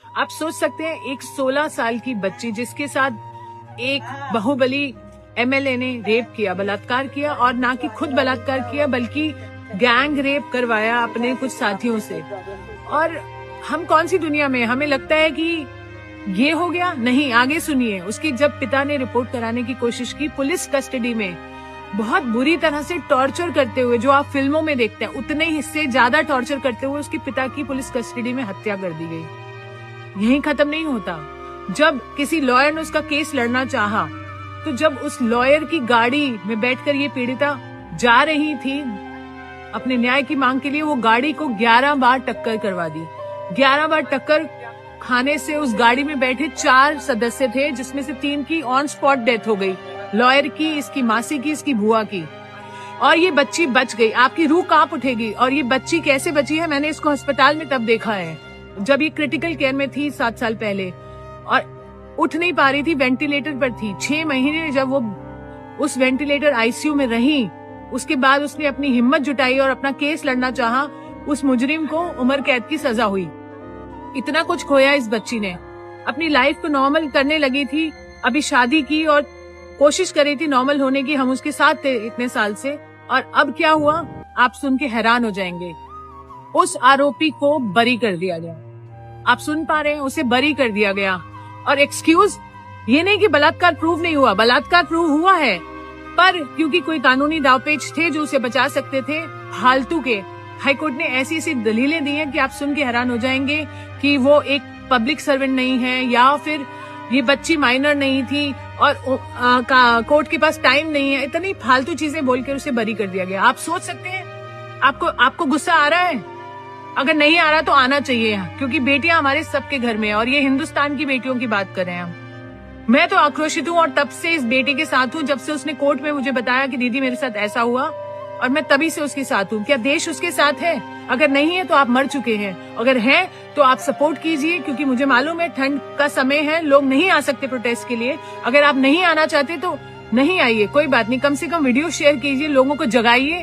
आप सोच सकते हैं एक 16 साल की बच्ची जिसके साथ एक बाहुबली एमएलए ने रेप किया, बलात्कार किया, और ना कि खुद बलात्कार किया बल्कि गैंग रेप करवाया अपने कुछ साथियों से। और हम कौन सी दुनिया में, हमें लगता है कि ये हो गया। नहीं, आगे सुनिए। उसकी जब पिता ने रिपोर्ट कराने की कोशिश की, पुलिस कस्टडी में बहुत बुरी तरह से टॉर्चर करते हुए, जो आप फिल्मों में देखते हैं उतने ही से ज्यादा टॉर्चर करते हुए उसके पिता की पुलिस कस्टडी में हत्या कर दी गई। यहीं खत्म नहीं होता। जब किसी लॉयर ने उसका केस लड़ना चाहा, तो जब उस लॉयर की गाड़ी में बैठकर ये पीड़िता जा रही थी अपने न्याय की मांग के लिए, वो गाड़ी को 11 बार टक्कर करवा दी। 11 बार टक्कर खाने से उस गाड़ी में बैठे 4 सदस्य थे, जिसमें से 3 की ऑन स्पॉट डेथ हो गई, लॉयर की, इसकी मासी की, इसकी बुआ की, और ये बच्ची बच गई। आपकी रूह कांप उठेगी। और ये बच्ची कैसे बची है, मैंने इसको अस्पताल में तब देखा है जब ये क्रिटिकल केयर में थी 7 साल पहले, और उठ नहीं पा रही थी, वेंटिलेटर पर थी। 6 महीने जब वो उस वेंटिलेटर आईसीयू में रही, उसके बाद उसने अपनी हिम्मत जुटाई और अपना केस लड़ना चाहा। उस मुजरिम को उम्र कैद की सजा हुई। इतना कुछ खोया इस बच्ची ने। अपनी लाइफ को नॉर्मल करने लगी थी, अभी शादी की और कोशिश कर रही थी नॉर्मल होने की। हम उसके साथ थे इतने साल से, और अब क्या हुआ आप सुन के हैरान हो जाएंगे। उस आरोपी को बरी कर दिया गया। आप सुन पा रहे हैं, उसे बरी कर दिया गया। और एक्सक्यूज, ये नहीं कि बलात्कार प्रूव नहीं हुआ, बलात्कार प्रूव हुआ है, पर क्योंकि कोई कानूनी दावपेच थे जो उसे बचा सकते थे, फालतू के, हाईकोर्ट ने ऐसी ऐसी दलीलें दी हैं कि आप सुन के हैरान हो जाएंगे कि वो एक पब्लिक सर्वेंट नहीं है, या फिर ये बच्ची माइनर नहीं थी और कोर्ट के पास टाइम नहीं है। इतनी फालतू चीजें बोलकर उसे बरी कर दिया गया। आप सोच सकते हैं, आपको गुस्सा आ रहा है? अगर नहीं आ रहा तो आना चाहिए, क्योंकि बेटियां हमारे सबके घर में है, और ये हिंदुस्तान की बेटियों की बात कर रहे हैं हम। मैं तो आक्रोशित हूँ, और तब से इस बेटी के साथ हूँ जब से उसने कोर्ट में मुझे बताया कि दीदी मेरे साथ ऐसा हुआ, और मैं तभी से उसके साथ हूँ। क्या देश उसके साथ है? अगर नहीं है तो आप मर चुके हैं। अगर है तो आप सपोर्ट कीजिए, क्योंकि मुझे मालूम है ठंड का समय है, लोग नहीं आ सकते प्रोटेस्ट के लिए। अगर आप नहीं आना चाहते तो नहीं आइए, कोई बात नहीं, कम से कम वीडियो शेयर कीजिए, लोगों को जगाइए।